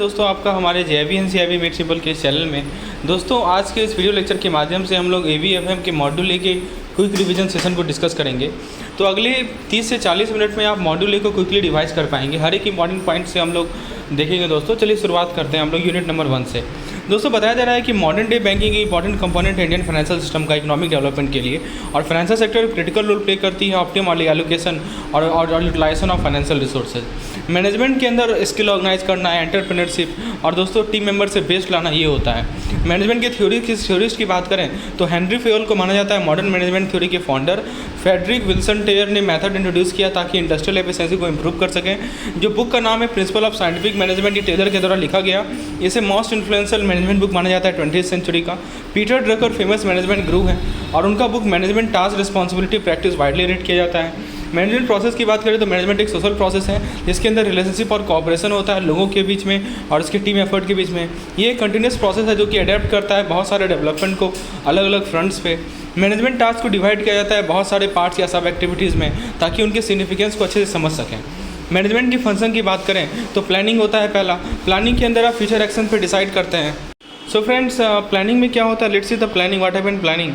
दोस्तों आपका हमारे JIB NCIB मेड सिंपल के चैनल में दोस्तों आज के इस वीडियो लेक्चर के माध्यम से हम लोग AVFM के मॉड्यूल ए के क्विक रिवीजन सेशन को डिस्कस करेंगे। तो अगले 30 से 40 मिनट में आप मॉड्यूल ए को क्विकली रिवाइज कर पाएंगे। हर एक इंपॉर्टेंट पॉइंट से हम लोग देखेंगे। दोस्तों चलिए शुरुआत करते हैं हम लोग यूनिट नंबर 1 से। दोस्तों बताया जा रहा है कि मॉडर्न डे बैंकिंग एक इंपॉर्टेंट कंपोनेंट है इंडियन फाइनेंशियल सिस्टम का इकोनॉमिक डेवलपमेंट के लिए, और financial sector critical role play करती है ऑप्टिमल एलोकेशन और utilisation of financial resources. Management के अंदर स्किल ऑर्गेनाइज करना, एंटरप्रेन्योरशिप और दोस्तों टीम मेंबर से बेस्ट लाना, ये होता है। मैनेजमेंट के थ्योरिस्ट की बात करें तो हेनरी फेयोल को माना जाता है मॉडर्न मैनेजमेंट थ्योरी के फाउंडर। फ्रेडरिक विल्सन टेयर ने मेथड इंट्रोड्यूस किया ताकि इंडस्ट्रियल एफिशिएंसी को इंप्रूव कर सकें। जो बुक का नाम है प्रिंसिपल ऑफ साइंटिफिक मैनेजमेंट, ये टेलर के द्वारा लिखा गया। इसे मोस्ट इन्फ्लुएंशियल मैनेजमेंट बुक माना जाता है 20th सेंचुरी का। पीटर ड्रकर फेमस मैनेजमेंट गुरु है और उनका book management task responsibility practice widely rate किया जाता है। मैनेजमेंट प्रोसेस की बात करें तो मैनेजमेंट एक सोशल प्रोसेस है जिसके अंदर रिलेशनशिप और कोऑपरेशन होता है लोगों के बीच में और उसके टीम एफर्ट के बीच में। ये एक कंटिन्यूस प्रोसेस है जो कि अडेप्ट करता है बहुत सारे डेवलपमेंट को अलग अलग फ्रंट्स पे। मैनेजमेंट टास्क को डिवाइड किया जाता है बहुत सारे पार्ट्स या सब एक्टिविटीज़ में ताकि उनके सिग्निफिकेंस को अच्छे से समझ सकें। मैनेजमेंट की फंक्शन की बात करें तो प्लानिंग होता है पहला। प्लानिंग के अंदर आप फ्यूचर एक्शन पे डिसाइड करते हैं। सो फ्रेंड्स प्लानिंग में क्या होता है, let's see the planning, what happen planning.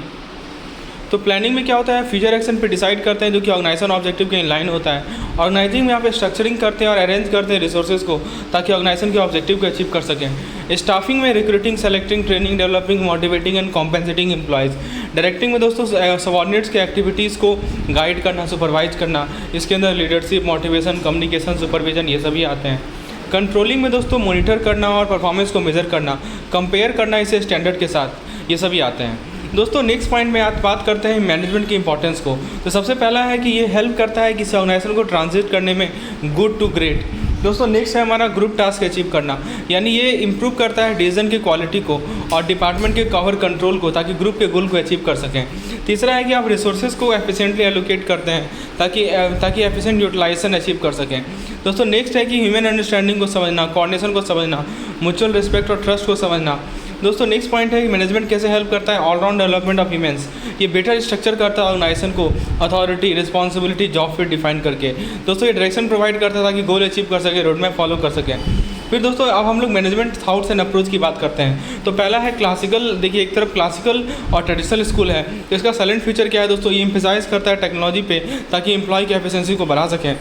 तो प्लानिंग में क्या होता है, फ्यूचर एक्शन पे डिसाइड करते हैं जो कि ऑर्गेनाइजेशन ऑब्जेक्टिव के इन लाइन होता है। ऑर्गेनाइजिंग में आप स्ट्रक्चरिंग करते हैं और अरेंज करते हैं रिसोर्सेज को ताकि ऑर्गेनाइजेशन के ऑब्जेक्टिव को अचीव कर सकें। स्टाफिंग में recruiting, selecting, training, developing, motivating and compensating employees. Directing में दोस्तों सबऑर्डिनेट्स के एक्टिविटीज़ को गाइड करना, सुपरवाइज करना। इसके अंदर लीडरशिप, मोटिवेशन, कम्युनिकेशन, सुपरविजन, ये सभी आते हैं। कंट्रोलिंग में दोस्तों मॉनिटर करना और परफॉर्मेंस को मेजर करना, कंपेयर करना इसे स्टैंडर्ड के साथ, ये सभी आते हैं। दोस्तों नेक्स्ट पॉइंट में आज बात करते हैं मैनेजमेंट की इंपॉर्टेंस को। तो सबसे पहला है कि ये हेल्प करता है किसी ऑर्गेनाइजेशन को ट्रांजिट करने में गुड टू ग्रेट। दोस्तों नेक्स्ट है हमारा ग्रुप टास्क अचीव करना, यानी ये इंप्रूव करता है डिसीजन की क्वालिटी को और डिपार्टमेंट के कवर कंट्रोल को ताकि ग्रुप के गोल को अचीव कर सकें। तीसरा है कि आप रिसोर्सेज को एफिशिएंटली एलोकेट करते हैं ताकि एफिशिएंट यूटिलाइजेशन अचीव कर सकें। दोस्तों नेक्स्ट है कि ह्यूमन अंडरस्टैंडिंग को समझना, कोऑर्डिनेशन को समझना, म्यूचुअल रिस्पेक्ट और ट्रस्ट को समझना। दोस्तों नेक्स्ट पॉइंट है कि मैनेजमेंट कैसे हेल्प करता है ऑलराउंड डेवलपमेंट ऑफ ह्यूमंस। ये बेटर स्ट्रक्चर करता है ऑर्गेनाइजेशन को authority, responsibility, job fit define करके। दोस्तों ये डायरेक्शन प्रोवाइड करता है ताकि गोल अचीव कर सके, रोड मैप फॉलो कर सकें। फिर दोस्तों अब हम लोग मैनेजमेंट थॉट्स एंड अप्रोच की बात करते हैं। तो पहला है क्लासिकल। देखिए एक तरफ क्लासिकल और ट्रेडिशनल स्कूल है, तो इसका साइलेंट फ्यूचर क्या है दोस्तों, ये एम्फेसाइज करता है टेक्नोलॉजी पे ताकि एम्प्लॉय की एफिशिएंसी को बढ़ा सकें।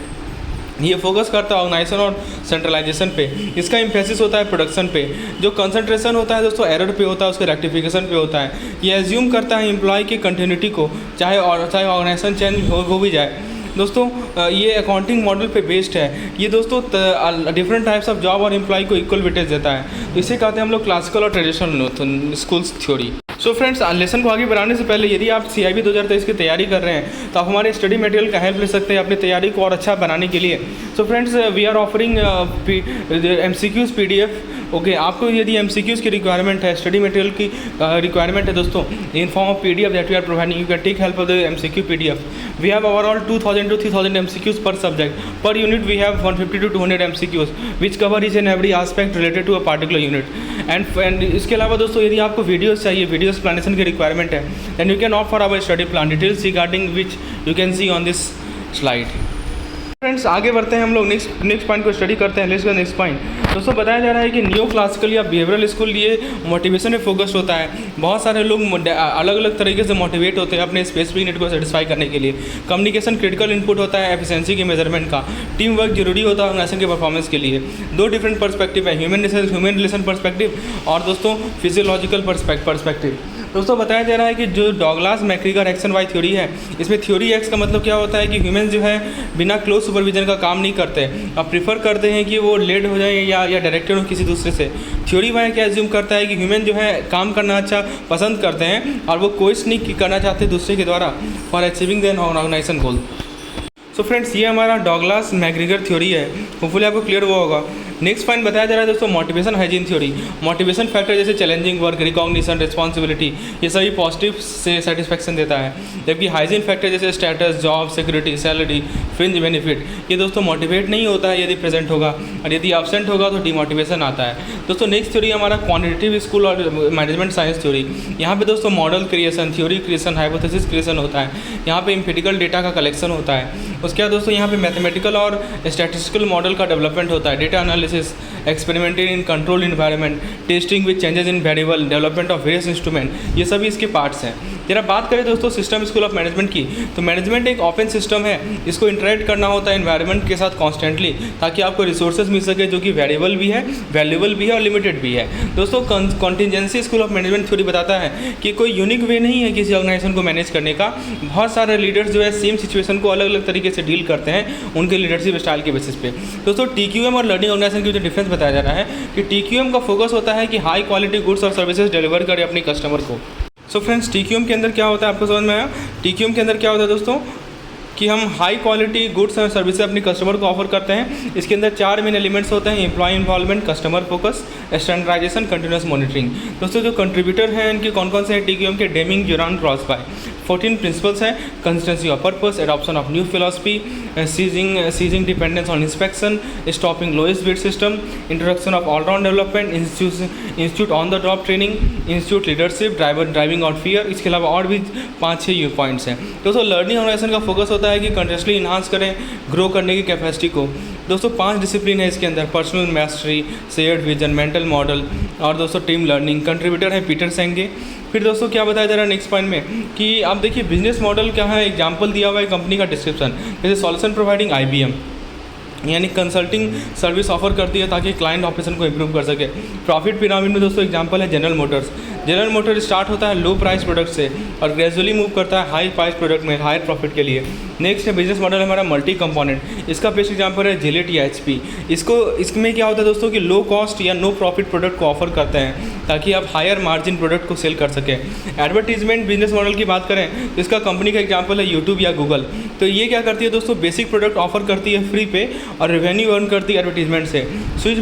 ये फोकस करता है ऑर्गेनाइजेशन और सेंट्रलाइजेशन पे। इसका एम्फेसिस होता है प्रोडक्शन पे। जो कंसंट्रेशन होता है दोस्तों एरर पे होता है, उसके रेक्टिफिकेशन पे होता है। ये एज्यूम करता है एम्प्लॉय की कंटिन्यूटी को, चाहे ऑर्गेनाइजेशन चेंज हो भी जाए। दोस्तों ये अकाउंटिंग मॉडल पे बेस्ड है। ये दोस्तों डिफरेंट टाइप्स ऑफ जॉब और एम्प्लॉय को इक्वल वेटेज देता है। तो इसे कहते हैं हम लोग क्लासिकल और traditional schools theory. So friends lesson को आगे बढ़ाने से पहले यदि आप CIB 2023 की तैयारी कर रहे हैं तो आप हमारे स्टडी मटेरियल का हेल्प ले सकते हैं अपनी तैयारी को और अच्छा बनाने के लिए। So friends we are offering MCQs PDF। Okay आपको यदि MCQs की रिक्वायरमेंट है, स्टडी मटेरियल की रिक्वायरमेंट है दोस्तों, in form of PDF that we are providing, you can take help of the MCQ PDF। We have overall 2000 to 3000 MCQs per subject. Per unit we have 150 to 200 MCQs which cover each and every aspect related to a particular unit. And इसके अलावा दोस्तों यदि आपको videos चाहिए, video explanation की requirement है, then you can opt for our study plan, details regarding which you can C on this slide. Friends आगे बढ़ते हैं हम लोग नेक्स्ट पॉइंट को स्टडी करते हैं। Let's go next point. दोस्तों बताया जा रहा है कि न्यू क्लासिकल या बिहेवियरल स्कूल ये मोटिवेशन में फोकस्ड होता है। बहुत सारे लोग अलग अलग तरीके से मोटिवेट होते हैं अपने स्पेसिफिक नीड को सेटिस्फाई करने के लिए। कम्युनिकेशन क्रिटिकल इनपुट होता है एफिशिएंसी के मेजरमेंट का। टीम वर्क जरूरी होता है ऑर्गेनाइजेशन के परफॉर्मेंस के लिए। दो डिफरेंट पर्सपेक्टिव है, ह्यूमन रिलेशन पर्सपेक्टिव और दोस्तों फिजियोलॉजिकल पर्सपेक्टिव। दोस्तों बताया जा रहा है कि जो Douglas McGregor action Y theory है, इसमें थ्योरी एक्स का मतलब क्या होता है कि ह्यूमन जो है बिना क्लोज सुपरविजन का काम नहीं करते, अब प्रीफर करते हैं कि वो लेड हो जाए या डायरेक्टेड हो किसी दूसरे से। थ्योरी वाई क्या एज्यूम करता है कि ह्यूमन जो है काम करना अच्छा पसंद करते हैं और वो कोशिश नहीं करना चाहते दूसरे के द्वारा for achieving the organisation goal. So friends ये हमारा डॉगलास मैक्ग्रेगर थ्योरी है, होपफुली आपको क्लियर हुआ होगा। नेक्स्ट पॉइंट बताया जा रहा है दोस्तों motivation hygiene theory. Motivation factor जैसे चैलेंजिंग वर्क, रिकॉग्निशन, रिस्पॉन्सिबिलिटी, ये सभी पॉजिटिव से सेटिस्फैक्शन देता है। जबकि हाइजीन फैक्टर जैसे status, job security, salary, fringe benefit, ये दोस्तों मोटिवेट नहीं होता है यदि प्रेजेंट होगा, और यदि एब्सेंट होगा तो डिमोटिवेशन आता है। दोस्तों नेक्स्ट थ्योरी हमारा क्वांटिटेटिव स्कूल और मैनेजमेंट साइंस थ्योरी। यहाँ पे दोस्तों model creation, theory creation, hypothesis creation होता है। यहाँ पे एम्पिरिकल डेटा का कलेक्शन होता है। उसके बाद दोस्तों यहाँ पे मैथमेटिकल और स्टैटिस्टिकल मॉडल का डेवलपमेंट होता है, data analysis, experimented in control environment, testing with changes in variable, development of various instrument, ये सभी इसके पार्ट्स हैं। जरा बात करें दोस्तों सिस्टम स्कूल ऑफ मैनेजमेंट की, तो मैनेजमेंट एक ओपन सिस्टम है, इसको इंटरेक्ट करना होता है एनवायरनमेंट के साथ कॉन्स्टेंटली, ताकि आपको रिसोर्सेज मिल सके जो कि वेरिएबल भी है, वैल्यूएबल भी है और लिमिटेड भी है। दोस्तों contingency school of management theory बताता है कि कोई यूनिक वे नहीं है किसी ऑर्गेनाइजेशन को मैनेज करने का, बहुत सारे लीडर्स जो है सेम सिचुएशन को अलग अलग तरीके से डील करते हैं उनके लीडरशिप स्टाइल के बेसिस पे। दोस्तों TQM और लर्निंग ऑर्गेनाइजेशन के बीच डिफरेंस बताया जा रहा है कि TQM का फोकस होता है कि हाई क्वालिटी गुड्स और सर्विसेज डिलीवर करे अपने कस्टमर को। सो फ्रेंड्स TQM के अंदर क्या होता है आपको समझ में आया? TQM के अंदर क्या होता है दोस्तों कि हम हाई क्वालिटी गुड्स और सर्विसेज अपने कस्टमर को ऑफर करते हैं। इसके अंदर 4 मेन एलिमेंट्स होते हैं: employee involvement, customer focus, standardisation, continuous monitoring. दोस्तों जो कंट्रीब्यूटर हैं इनके कौन कौन से हैं TQM के? Deming, Durand, Crosby. 14 प्रिंसिपल्स हैं: consistency of purpose, adoption of new philosophy, ceasing dependence on inspection, stopping lowest bid system, introduction of all round development, institute on the job training, institute leadership, driving out fear. इसके अलावा और भी 5-6 points हैं। दोस्तों learning organisation का focus होता है कि कंटिन्यूसली इन्हांस करें ग्रो करने की कैपेसिटी को। दोस्तों 5 डिसिप्लिन है इसके अंदर: personal mastery, shared vision, mental model और दोस्तों टीम लर्निंग। कंट्रीब्यूटर है पीटर सेंगे। फिर दोस्तों क्या बताया जा रहा है नेक्स्ट पॉइंट में कि आप देखिए बिजनेस मॉडल क्या है, एग्जांपल दिया हुआ है कंपनी का डिस्क्रिप्शन, जैसे सॉल्यूशन प्रोवाइडिंग IBM, यानी कंसल्टिंग सर्विस ऑफर करती है ताकि क्लाइंट ऑपरेशन को इंप्रूव कर सके। प्रॉफिट पिरामिड में दोस्तों एग्जांपल है general Motors. General motor start होता है लो प्राइस प्रोडक्ट से और ग्रेजुअली मूव करता है हाई प्राइस प्रोडक्ट में हायर प्रॉफिट के लिए। नेक्स्ट है बिजनेस मॉडल हमारा मल्टी कंपोनेंट, इसका बेस्ट एग्जांपल है जिलेट या HP। इसमें क्या होता है दोस्तों कि लो कॉस्ट या नो प्रॉफिट प्रोडक्ट को ऑफर करते हैं ताकि आप हायर मार्जिन प्रोडक्ट को सेल कर सकें। एडवर्टीजमेंट बिजनेस मॉडल की बात करें तो इसका कंपनी का एग्जांपल है यूट्यूब या गूगल। तो ये क्या करती है दोस्तों, बेसिक प्रोडक्ट ऑफर करती है फ्री पे और रेवेन्यू अर्न करती है एडवर्टीजमेंट से। स्विच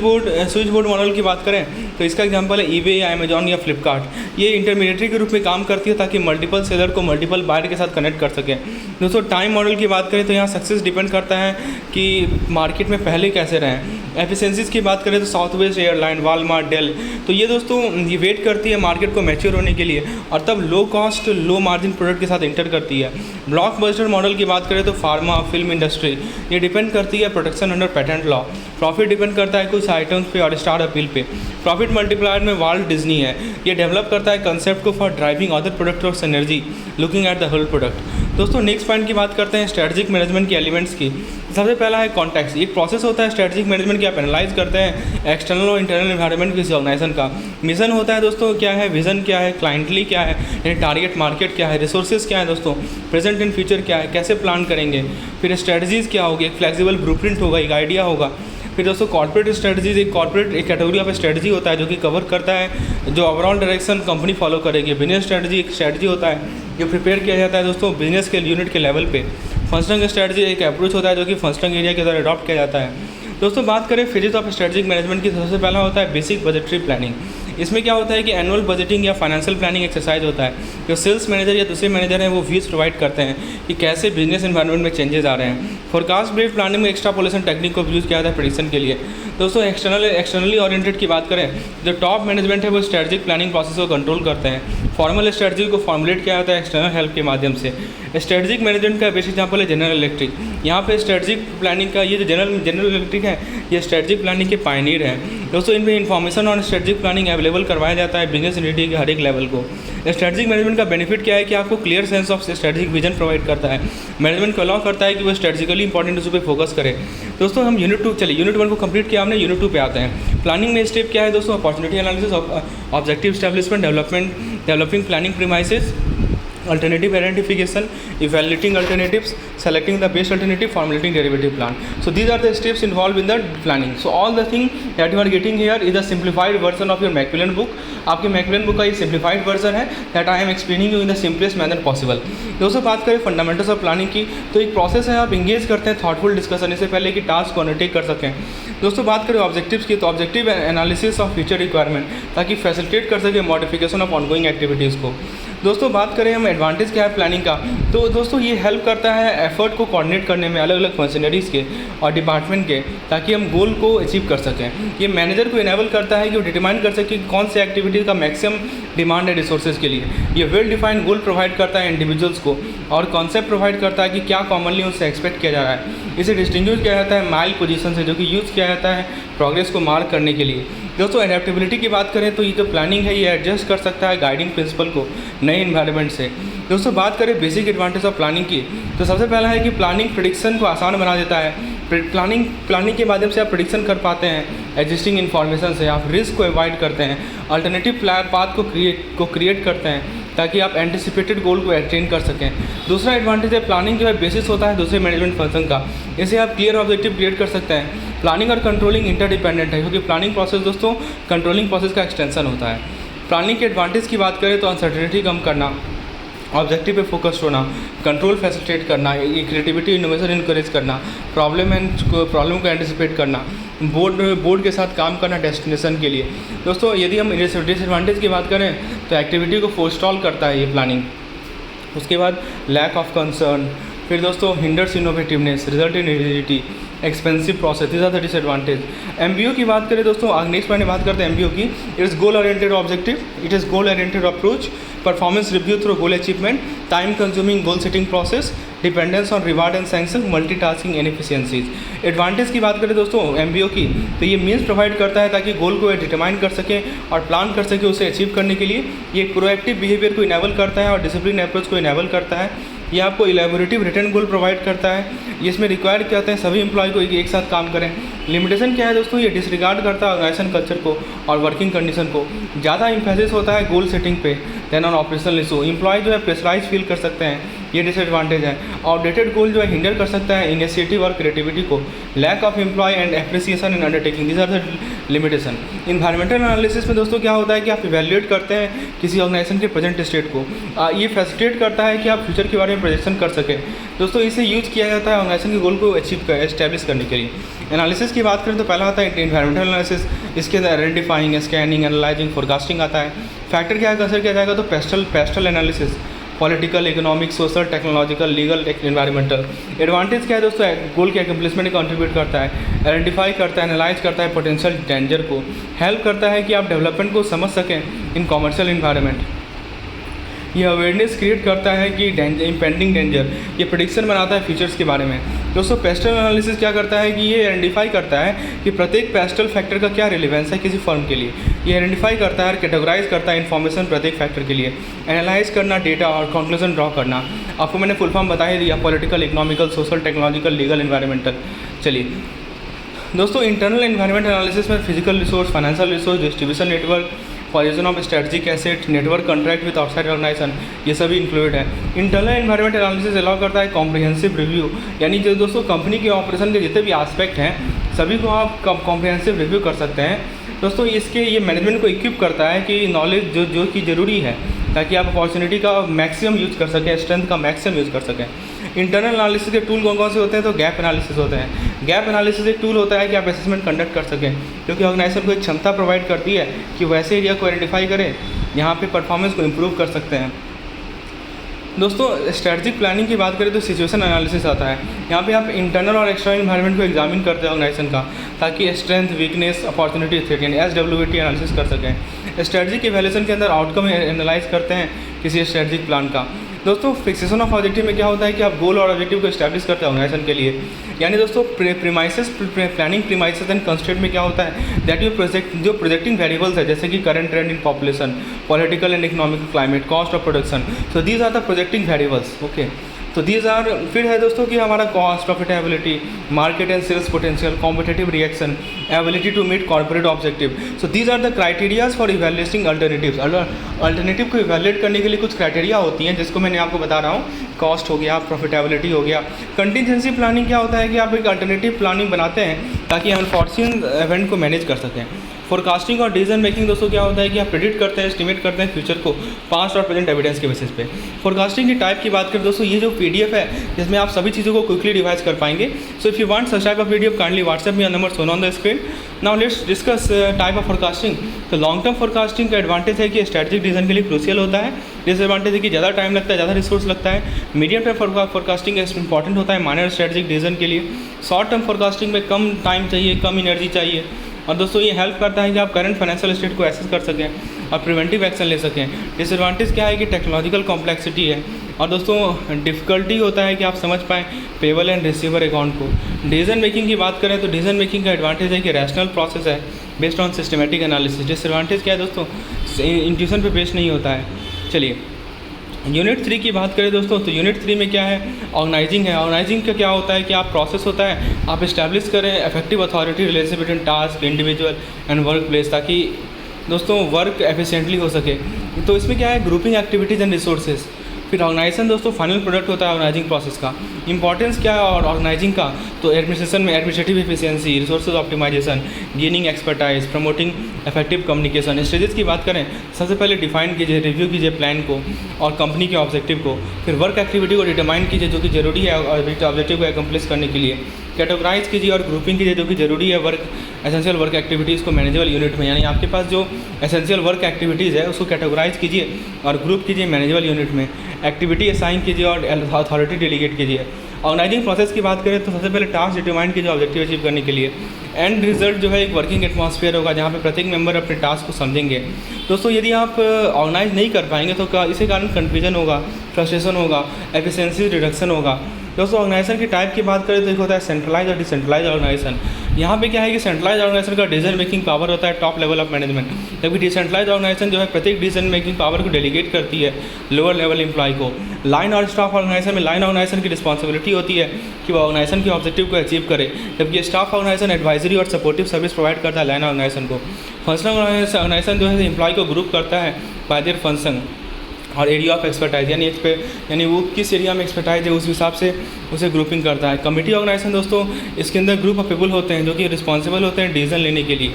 बोर्ड मॉडल की बात करें तो इसका एग्जांपल है eBay या अमेजॉन या फ्लिपकार्ट। ये इंटरमीडिएटरी के रूप में काम करती है ताकि मल्टीपल सेलर को मल्टीपल बायर के साथ कनेक्ट कर सकें। दोस्तों टाइम मॉडल की बात करें तो यहाँ सक्सेस डिपेंड करता है कि मार्केट में पहले कैसे रहें। एफिशिएंसीज की बात करें तो Southwest airline, Walmart, Dell, तो ये दोस्तों ये वेट करती है मार्केट को मैच्योर होने के लिए और तब low cost low margin product के साथ इंटर करती है। ब्लॉकबस्टर मॉडल की बात करें तो फार्मा, फिल्म इंडस्ट्री, ये डिपेंड करती है protection under patent law. Profit depend करता है कुछ आइटम्स पे और स्टार अपील पे। प्रॉफिट मल्टीप्लायर में वाल्ट डिज्नी है, ये डेवलप करता है कंसेप्ट को फॉर ड्राइविंग अदर प्रोडक्ट और synergy looking at the whole product. दोस्तों नेक्स्ट पॉइंट की बात करते हैं स्ट्रेटजिक मैनेजमेंट के एलिमेंट्स की। सबसे पहला है कॉन्टेक्स्ट। एक प्रोसेस होता है स्ट्रेटजिक मैनेजमेंट की, आप एनालाइज करते हैं एक्सटर्नल और इंटरनल एनवायरनमेंट किसी ऑर्गेनाइजेशन का। मिशन होता है दोस्तों क्या है, विजन क्या है, क्लाइंटली क्या है, यानी टारगेट मार्केट क्या है, रिसोर्सेज क्या है दोस्तों, प्रेजेंट एंड फ्यूचर क्या है, कैसे प्लान करेंगे, फिर स्ट्रेटजीज क्या होगी, एक फ्लेक्सिबल ब्लूप्रिंट होगा, एक आइडिया होगा। फिर दोस्तों कॉर्पोरेट स्ट्रेटजीज, एक कैटेगरी ऑफ स्ट्रेटजी होता है जो कि कवर करता है जो ओवरऑल डायरेक्शन कंपनी फॉलो करेगी। बिजनेस स्ट्रेटजी एक स्ट्रेटजी होता है जो प्रिपेयर किया जाता है दोस्तों बिजनेस के यूनिट के लेवल पे। फंक्शनिंग स्ट्रेटजी एक अप्रोच होता है जो कि फंक्शनिंग एरिया के द्वारा अडॉप्ट किया जाता है। दोस्तों बात करें फेजेस ऑफ स्ट्रेटजिक मैनेजमेंट की, सबसे पहला होता है बेसिक बजटरी प्लानिंग। इसमें क्या होता है कि एनुअल बजटिंग या फाइनेंशियल प्लानिंग एक्सरसाइज होता है जो सेल्स मैनेजर या दूसरे मैनेजर हैं वो व्यूज़ प्रोवाइड करते हैं कि कैसे बिजनेस एनवायरनमेंट में चेंजेस आ रहे हैं। फोरकास्ट बेस्ड प्लानिंग में एक्स्ट्रापोलेशन टेक्निक को यूज़ किया जाता है प्रेडिक्शन के लिए। दोस्तों एक्सटर्नली ओरिएंटेड की बात करें जो टॉप मैनेजमेंट है वो स्ट्रेटजिक प्लानिंग प्रोसेस को कंट्रोल करते हैं। फॉर्मल स्ट्रेटजी को फॉर्मुलेट किया जाता है एक्सटर्नल हेल्प के माध्यम से। स्ट्रेटजिक मैनेजमेंट का बेस्ट एग्जांपल है जनरल इलेक्ट्रिक। यहाँ पे स्ट्रेटजिक प्लानिंग का ये जो जनरल इलेक्ट्रिक है ये स्ट्रेटजिक प्लानिंग के पायनियर हैं। दोस्तों इनमें इन्फॉर्मेशन और स्ट्रेटजिक प्लानिंग अवेलेबल करवाया जाता है बिजनेस एंटिटी के हर एक लेवल को। स्ट्रेटजिक मैनेजमेंट का बेनिफिट क्या है कि आपको clear sense of strategic vision provide करता है। मैनेजमेंट को अलाउ करता है कि वो स्ट्रेटजिकली इंपॉर्टेंट इशू पे फोकस करे। दोस्तों हम यूनिट 2 चलिए, यूनिट 1 को कंप्लीट किया हमने, यूनिट 2 पे आते हैं। प्लानिंग में स्टेप क्या है दोस्तों, opportunity analysis, objective establishment, developing planning premises, alternative identification, evaluating alternatives, selecting the best alternative, formulating derivative plan. So these are the steps involved in the planning. So all the thing that you are getting here is a simplified version of your Macmillan book. आपके Macmillan book का ये simplified version है that I am explaining you in the simplest manner possible. दोस्तों बात करें fundamentals of planning की, तो एक प्रोसेस है आप इंगेज करते हैं थॉटफुल डिस्कशन इससे पहले कि टास्क को अंडरटेक कर सकें। दोस्तों बात करें ऑब्जेक्टिव्स की, तो objective analysis of future requirement ताकि फैसिलिटेट कर सके मॉडिफिकेशन ऑफ ऑनगोइंग एक्टिविटीज़ को। दोस्तों बात करें हम एडवांटेज क्या है प्लानिंग का, तो दोस्तों ये हेल्प करता है एफर्ट को कोऑर्डिनेट करने में अलग अलग फंक्शनरीज़ के और डिपार्टमेंट के, ताकि हम गोल को अचीव कर सकें। ये मैनेजर को इनेबल करता है कि वो डिटरमाइन कर सके कि कौन से एक्टिविटीज़ का मैक्सिमम डिमांड है रिसोर्सेज के लिए। ये वेल डिफाइंड गोल प्रोवाइड करता है इंडिविजुअल्स को, और कॉन्सेप्ट प्रोवाइड करता है कि क्या कॉमनली उनसे एक्सपेक्ट किया जा रहा है। इसे डिस्टिंग्विश किया जाता है माइल पोजीशन से, जो कि यूज़ किया जाता है प्रोग्रेस को मार्क करने के लिए। दोस्तों एडेप्टेबिलिटी की बात करें तो ये जो प्लानिंग है ये एडजस्ट कर सकता है गाइडिंग प्रिंसिपल को नए इन्वायरमेंट से। दोस्तों बात करें बेसिक एडवांटेज ऑफ प्लानिंग की, तो सबसे पहला है कि प्लानिंग प्रेडिक्शन को आसान बना देता है। प्लानिंग के माध्यम से आप प्रेडिक्शन कर पाते हैं एग्जिस्टिंग इन्फॉर्मेशन से, आप रिस्क को अवॉइड करते हैं, अल्टरनेटिव पाथ को क्रिएट करते हैं ताकि आप एंटिसिपेटेड गोल को अटेन कर सकें। दूसरा एडवांटेज है प्लानिंग जो है बेसिस होता है दूसरे मैनेजमेंट फंक्शन का, इसे आप क्लियर ऑब्जेक्टिव क्रिएट कर सकते हैं। प्लानिंग और कंट्रोलिंग इंटरडिपेंडेंट है, क्योंकि प्लानिंग प्रोसेस दोस्तों कंट्रोलिंग प्रोसेस का एक्सटेंशन होता है। प्लानिंग के एडवांटेज की बात करें तो अनसर्टेनिटी कम करना, ऑब्जेक्टिव पे फोकस्ड होना, कंट्रोल फैसिलिटेट करना, क्रिएटिविटी इनोवेशन इनकरेज करना, प्रॉब्लम को एंटिसिपेट करना, बोर्ड के साथ काम करना डेस्टिनेशन के लिए। दोस्तों यदि हम डिसएडवांटेज की बात करें तो एक्टिविटी को फोरस्टॉल करता है ये प्लानिंग। उसके बाद लैक ऑफ कंसर्न, फिर दोस्तों hinders innovativeness, result in rigidity, expensive process, this are the disadvantage. MBO की बात करें दोस्तों, नेक्स्ट पॉइंट बात करते हैं MBO की। It is goal oriented objective, it is goal oriented approach, performance review through goal achievement, time consuming goal setting process, dependence on reward and sanction, multitasking inefficiencies. Advantage की बात करें दोस्तों MBO की, तो ये मीन्स प्रोवाइड करता है ताकि गोल को डिटरमाइन कर सकें और प्लान कर सकें उसे अचीव करने के लिए। ये प्रोएक्टिव बिहेवियर को इनेबल करता है और डिसिप्लिन अप्रोच को इनेबल करता है। ये आपको इलेबोरेटिव रिटर्न गोल प्रोवाइड करता है, इसमें रिक्वायर्ड क्या होते हैं सभी एम्प्लॉय को एक साथ काम करें। लिमिटेशन क्या है दोस्तों, ये डिसरिगार्ड करता है ऑर्गेनाइजेशन कल्चर को और वर्किंग कंडीशन को। ज़्यादा इंफेसिस होता है गोल सेटिंग पे then on operational issue. Employee जो है प्रेशराइज फील कर सकते हैं, ये डिसएडवांटेज है। आउटडेटेड गोल जो है हिंडर कर सकता है इनिशिएटिव और क्रिएटिविटी को। Lack of employee and appreciation in undertaking, this are the limitation. Environmental analysis में दोस्तों क्या होता है कि आप इवैल्यूएट करते हैं किसी ऑर्गेनाइजेशन के प्रेजेंट स्टेट को। ये फैसिलिटेट करता है कि आप फ्यूचर के बारे में प्रोजेक्शन कर सकें। दोस्तों इसे यूज़ किया जाता है ऑर्गेनाइजेशन के गोल को एस्टैब्लिश करने के लिए। एनालिसिस की बात करें तो पहला आता है इन्वायरमेंटल एनालिसिस, इसके अंदर आइडेंटिफाइंग, स्कैनिंग, एनालाइजिंग, फोरकास्टिंग आता है। फैक्टर क्या कंसिडर किया जाएगा तो pastel analysis, political, economic, social, technological, legal, environmental. Advantage क्या है दोस्तों, गोल के अकम्प्लिशमेंट में कंट्रीब्यूट करता है, आइडेंटिफाई करता है, एनालाइज करता है पोटेंशियल डेंजर को, हेल्प करता है कि आप डेवलपमेंट को समझ सकें इन कॉमर्शियल इन्वायरमेंट। ये अवेयरनेस क्रिएट करता है कि इम्पेंडिंग डेंजर, ये प्रेडिक्शन बनाता है फीचर्स के बारे में। दोस्तों पेस्टल एनालिसिस क्या करता है कि ये आइडेंटिफाई करता है कि प्रत्येक पेस्टल फैक्टर का क्या रिलेवेंस है किसी फर्म के लिए। ये आइडेंटिफाई करता है और कैटेगराइज करता है इन्फॉर्मेशन प्रत्येक फैक्टर के लिए, एनालाइज करना डेटा और कंक्लूजन ड्रॉ करना। आपको मैंने फुल फॉर्म बता ही दिया, political, economical, social, technological, legal, environmental. चलिए दोस्तों इंटरनल एनवायरमेंट एनालिसिस में physical resource, financial resource, distribution network, position of strategic asset, network contract with outside organisation, ये सभी इंक्लूडेड है। इंटरनल एनवायरमेंट एनालिसिस अलाउ करता है कॉम्प्रिहेंसिव रिव्यू, यानी जो दोस्तों कंपनी के ऑपरेशन के जितने भी एस्पेक्ट हैं सभी को आप कॉम्प्रिहेंसिव रिव्यू कर सकते हैं। दोस्तों इसके ये मैनेजमेंट को इक्विप करता है कि नॉलेज जो कि ज़रूरी है ताकि आप अपॉर्चुनिटी का मैक्सिमम यूज़ कर सकें, स्ट्रेंथ का मैक्सिमम यूज़ कर सकें। इंटरनल एनालिसिस के टूल कौन कौन से होते हैं तो गैप एनालिसिस होते हैं। गैप एनालिसिस एक टूल होता है कि आप असेसमेंट कंडक्ट कर सकें, क्योंकि ऑर्गेनाइजेशन को एक क्षमता प्रोवाइड करती है कि वैसे एरिया को आइडेंटिफाई करें यहाँ पे परफॉर्मेंस को इम्प्रूव कर सकते हैं। दोस्तों स्ट्रेटजिक प्लानिंग की बात करें तो सिचुएशन एनालिसिस आता है। यहाँ पे आप इंटरनल और एक्सटर्नल एनवायरनमेंट को एग्जामिन करते हैं ऑर्गेनाइजेशन का, ताकि स्ट्रेंथ, वीकनेस, अपॉर्चुनिटी, थ्रेट यानी SWOT एनालिसिस कर सकें। स्ट्रेटजिक इवैल्यूएशन के अंदर आउटकम एनालाइज करते हैं किसी स्ट्रेटजिक प्लान का। दोस्तों फिक्सेशन ऑफ ऑब्जेक्टिव में क्या होता है कि आप गोल और ऑब्जेक्टिव को एस्टैब्लिश करते हैं ऑर्गेनाइजेशन के लिए, यानी दोस्तों प्लानिंग प्रीमाइसेस एंड कंस्ट्रेंट में क्या होता है दैट जो प्रोजेक्टिंग वेरिएबल्स है, जैसे कि current trend in population, political and economic climate, cost of production, so these are the projecting variables. Okay, तो दीज आर फिर है दोस्तों कि हमारा cost, profitability, market and sales potential, competitive reaction, ability to meet corporate objective. So these are the criterias for evaluating alternatives. Alternative को evaluate करने के लिए कुछ क्राइटेरिया होती हैं जिसको मैंने आपको बता रहा हूँ, कॉस्ट हो गया, प्रॉफिटेबिलिटी हो गया। कंटिजेंसी प्लानिंग क्या होता है कि आप एक अल्टरनेटिव प्लानिंग बनाते हैं ताकि अनफॉर्चुन इवेंट को मैनेज कर सकें। फोरकास्टिंग और डिसीजन मेकिंग दोस्तों क्या होता है कि आप प्रेडिक्ट करते हैं, एस्टिमेट करते हैं फ्यूचर को पास्ट और प्रेजेंट एविडेंस के बेसिस पे। फोरकास्टिंग की टाइप की बात करें दोस्तों, ये जो PDF है जिसमें आप सभी चीज़ों को क्विकली रिवाइज कर पाएंगे। सो if you want such type of PDF kindly WhatsApp me number shown on the screen. Now let's discuss type of forecasting. तो लॉन्ग टर्म फोरकास्टिंग का एडवांटेज है कि स्ट्रेटेजिक डिसीजन के लिए क्रूशियल होता है डिसएडवांटेज है कि ज़्यादा टाइम लगता है, ज़्यादा रिसोर्स लगता है। मीडियम टर्म फोरकास्टिंग इंपॉर्टेंट होता है माइनर स्ट्रेटेजिक डिसीजन के लिए। शॉर्ट टर्म फोरकास्टिंग में कम टाइम चाहिए, कम एनर्जी चाहिए। और दोस्तों ये हेल्प करता है कि आप करंट फाइनेंशियल स्टेट को एसेस कर सकें और प्रिवेंटिव एक्शन ले सकें। डिसएडवांटेज क्या है कि टेक्नोलॉजिकल कॉम्प्लेक्सिटी है और दोस्तों डिफ़िकल्टी होता है कि आप समझ पाएँ पेबल एंड रिसीवर अकाउंट को। डिसीजन मेकिंग की बात करें तो डिसीजन मेकिंग का एडवांटेज है कि रैशनल प्रोसेस है based on systematic analysis. Disadvantage क्या है दोस्तों, इंट्यूशन पे बेस्ड नहीं होता है। चलिए यूनिट 3 की बात करें दोस्तों, तो यूनिट 3 में क्या है, ऑर्गेनाइजिंग है। ऑर्गेनाइजिंग का क्या होता है कि आप प्रोसेस होता है आप इस्टेब्लिश करें effective authority relation between task, individual and work place, ताकि दोस्तों वर्क एफिशिएंटली हो सके। तो इसमें क्या है, ग्रुपिंग एक्टिविटीज़ एंड रिसोर्सेज। फिर ऑर्गेनाइजेशन दोस्तों फाइनल प्रोडक्ट होता है ऑर्गेनाइजिंग प्रोसेस का। इंपॉर्टेंस क्या है और ऑर्गेनाइजिंग का, तो एडमिनिस्ट्रेशन में administrative efficiency, resources optimisation, gaining expertise, promoting effective communication. Stages की बात करें, सबसे पहले डिफाइन कीजिए, रिव्यू कीजिए प्लान को और कंपनी के ऑब्जेक्टिव को। फिर वर्क एक्टिविटी को डिटरमाइन कीजिए जो कि जरूरी है ऑब्जेक्टिव को एकम्प्लिश करने के लिए। कैटेगराइज कीजिए और ग्रुपिंग कीजिए जो कि जरूरी है वर्क एसेंशियल वर्क एक्टिविटीज़ को मैनेजेबल यूनिट में, यानी आपके पास जो एसेंशियल वर्क एक्टिविटीज़ है उसको कैटेगराइज कीजिए और ग्रुप कीजिए मैनेजेबल यूनिट में। एक्टिविटी असाइन कीजिए और अथॉरिटी डेलीगेट कीजिए। ऑर्गेनाइजिंग प्रोसेस की बात करें तो सबसे पहले टास्क डिटरमाइन कीजिए ऑब्जेक्टिव अचीव करने के लिए। एंड रिजल्ट जो है एक वर्किंग एटमॉस्फेयर होगा जहाँ पे प्रत्येक मेंबर अपने टास्क को समझेंगे। दोस्तों यदि आप ऑर्गेनाइज नहीं कर पाएंगे तो इसी कारण कन्फ्यूजन होगा, फ्रस्ट्रेशन होगा, एफिशिएंसी रिडक्शन होगा। दोस्तों ऑर्गेनाइजेशन की टाइप की बात करें तो एक होता है सेंट्रलाइज और डिसेंट्रलाइज ऑर्गेनाइजेशन। यहाँ पे क्या है कि सेंट्रलाइज ऑर्गेनाइजेशन का डिसीजन मेकिंग पावर होता है टॉप लेवल ऑफ मैनेजमेंट, जबकि डिसेंट्रलाइज ऑर्गेनाइजेशन जो है प्रत्येक डिसीजन मेकिंग पावर को डेलीगेट करती है लोअर लेवल एम्प्लॉय को। लाइन और स्टाफ ऑर्गेनाइजेशन में लाइन ऑर्गेनाइजेशन की रिस्पॉन्सिबिलिटी होती है कि वो ऑर्गेनाइजेशन के ऑब्जेक्टिव को अचीव करे, जबकि स्टाफ ऑर्गेनाइजेशन एडवाइजरी और सपोर्टिव सर्विस प्रोवाइड करता है लाइन ऑर्गेनाइजेशन को। फंक्शनल ऑर्गेनाइजेशन जो है एम्प्लॉय को ग्रुप करता है बाय देयर फंक्शन और एरिया ऑफ एक्सपर्टाइज, यानी वो किस एरिया में एक्सपर्टाइज है उस हिसाब से उसे ग्रुपिंग करता है। कमिटी ऑर्गेनाइजेशन दोस्तों इसके अंदर ग्रुप ऑफ पीपल होते हैं जो कि रिस्पॉन्सिबल होते हैं डिसीजन लेने के लिए।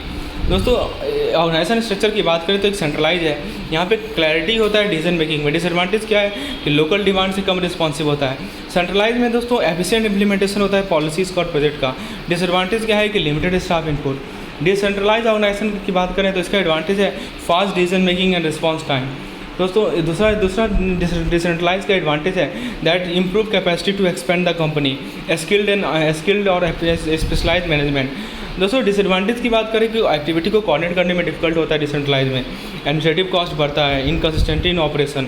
दोस्तों ऑर्गेनाइजेशन स्ट्रक्चर की बात करें तो एक सेंट्रलाइज है, यहाँ पे क्लैरिटी होता है डिसीजन मेकिंग में। डिसएडवांटेज क्या है कि लोकल डिमांड से कम रिस्पॉन्सिव होता है। सेंट्रलाइज में दोस्तों एफिशिएंट इंप्लीमेंटेशन होता है पॉलिसीज़ का और प्रोजेक्ट का। डिसएडवांटेज क्या है कि limited staff input. Decentralise organisation की बात करें तो इसका एडवांटेज है fast decision making and response time. दोस्तों दूसरा डिसेंट्रलाइज का एडवांटेज है that improve capacity to expand the company, skilled और स्पेशलाइज मैनेजमेंट। दोस्तों डिसएडवांटेज की बात करें कि एक्टिविटी को कोऑर्डिनेट करने में डिफिकल्ट होता है डिसेंट्रलाइज में, एडमिनिस्ट्रेटिव कॉस्ट बढ़ता है, इनकंसिस्टेंटी इन ऑपरेशन।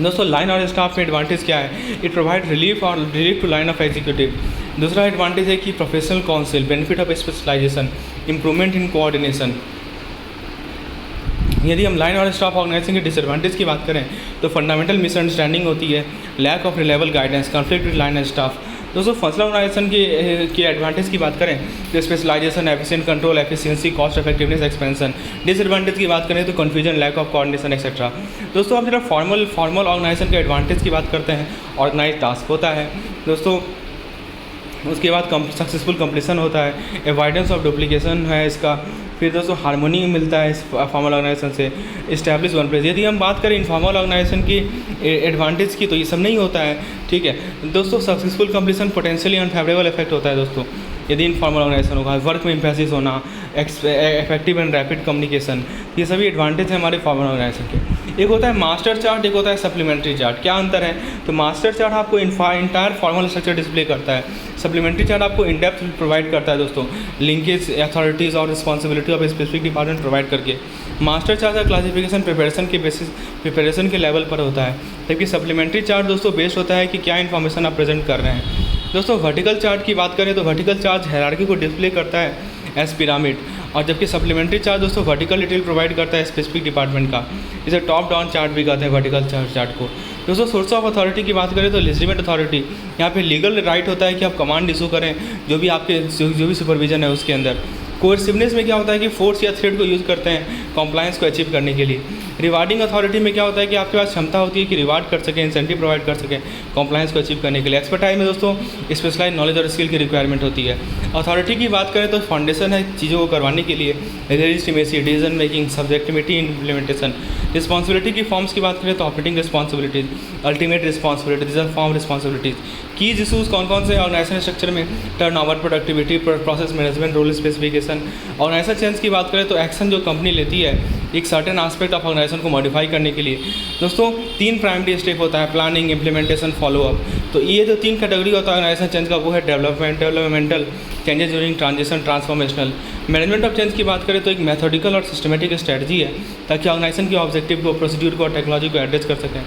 दोस्तों लाइन और स्टाफ में एडवांटेज क्या है, it provide relief to line of executive. दूसरा एडवांटेज है कि professional counsel, benefit of specialisation, improvement in coordination. यदि हम लाइन और स्टाफ ऑर्गेनाइजेशन के डिसएडवांटेज की बात करें तो फंडामेंटल मिसअंडरस्टैंडिंग होती है, lack of reliable guidance, conflict with line and staff. दोस्तों फंक्शनल ऑर्गेनाइजेशन की एडवांटेज की बात करें तो specialisation, efficient control, efficiency, cost effectiveness, expansion. Disadvantage की बात करें तो confusion, lack of coordination etcetera. दोस्तों अब जरा फॉर्मल ऑर्गेनाइजेशन के एडवांटेज की बात करते हैं। ऑर्गेनाइज टास्क होता है दोस्तों, उसके बाद सक्सेसफुल कंप्लीशन होता है, एवॉइडेंस ऑफ डुप्लीकेशन है इसका। फिर दोस्तों हार्मोनी मिलता है इस फॉर्मल ऑर्गेनाइजेशन से, इस्टेब्लिश वन प्लेस। यदि हम बात करें इनफॉर्मल ऑर्गेनाइजेशन की एडवांटेज की तो ये सब नहीं होता है, ठीक है दोस्तों। Successful completion potentially unfavourable effect होता है दोस्तों यदि इनफॉर्मल ऑर्गेनाइजेशन होगा, वर्क में एम्फेसिस होना, इफेक्टिव एंड रैपिड कम्युनिकेशन, ये सभी एडवांटेज हैं हमारे फॉर्मल ऑर्गेनाइजेशन के। एक होता है मास्टर चार्ट, एक होता है सप्लीमेंट्री चार्ट। क्या अंतर है, तो मास्टर चार्ट आपको इंटायर फॉर्मल स्ट्रक्चर डिस्प्ले करता है, सप्लीमेंट्री चार्ट आपको इन डेप्थ प्रोवाइड करता है दोस्तों, लिंकेज, अथॉरिटीज़ और responsibility of specific department provide करके। मास्टर चार्ट का क्लासिफिकेशन प्रिपरेशन के लेवल पर होता है, जबकि सप्लीमेंट्री चार्ट दोस्तों बेस्ड होता है कि क्या इन्फॉर्मेशन आप प्रेजेंट कर रहे हैं। दोस्तों वर्टिकल चार्ट की बात करें तो वर्टिकल चार्ट हायरार्की को डिस्प्ले करता है एज पिरामिड, और जबकि सप्लीमेंट्री चार्ट दोस्तों वर्टिकल डिटेल प्रोवाइड करता है स्पेसिफिक डिपार्टमेंट का, इसे टॉप डाउन चार्ट भी कहते हैं वर्टिकल चार्ट को। दोस्तों सोर्स ऑफ अथॉरिटी की बात करें तो लेजिटिमेट अथॉरिटी, यहाँ पे लीगल राइट होता है कि आप कमांड इशू करें जो भी सुपरविजन है उसके अंदर। कोर्सिवनेस में क्या होता है कि फोर्स या थ्रेट को यूज़ करते हैं कॉम्प्लायंस को अचीव करने के लिए। रिवार्डिंग अथॉरिटी में क्या होता है कि आपके पास क्षमता होती है कि रिवार्ड कर सकें, इंसेंटिव प्रोवाइड कर सकें कॉम्प्लायंस को अचीव करने के लिए। एक्सपर्टाइज में दोस्तों स्पेशलाइज नॉलेज और स्किल की रिक्वायरमेंट होती है। अथॉरिटी की बात करें तो फाउंडेशन है चीज़ों को करवाने के लिए, legitimacy, decision making, subjectivity, implementation. Responsibility की फॉर्म्स की बात करें तो operating responsibilities, ultimate responsibility, decision form responsibilities. Keys issues कौन कौन से ऑर्गेनाइजेशन स्ट्रक्चर में, turnover, productivity, process management, role specification. Organisation change की बात करें तो एक्शन जो कंपनी लेती है एक सर्टेन एस्पेक्ट ऑफ ऑर्गेनाइजेशन को मॉडिफाई करने के लिए दोस्तों 3 प्राइमरी स्टेप होता है, प्लानिंग, इम्प्लीमेंटेशन, फॉलोअप। तो ये जो 3 कैटेगरी होता है ऑर्गेनाइजेशन चेंज का, वो है developmental changes during transition, transformational. Management of change की बात करें तो एक मेथोडिकल और सिस्टमेटिक स्ट्रेटजी है ताकि ऑर्गेनाइजेशन के ऑब्जेक्टिव को, प्रोसीड्यूर को और टेक्नोलॉजी को एड्रेस कर सकें।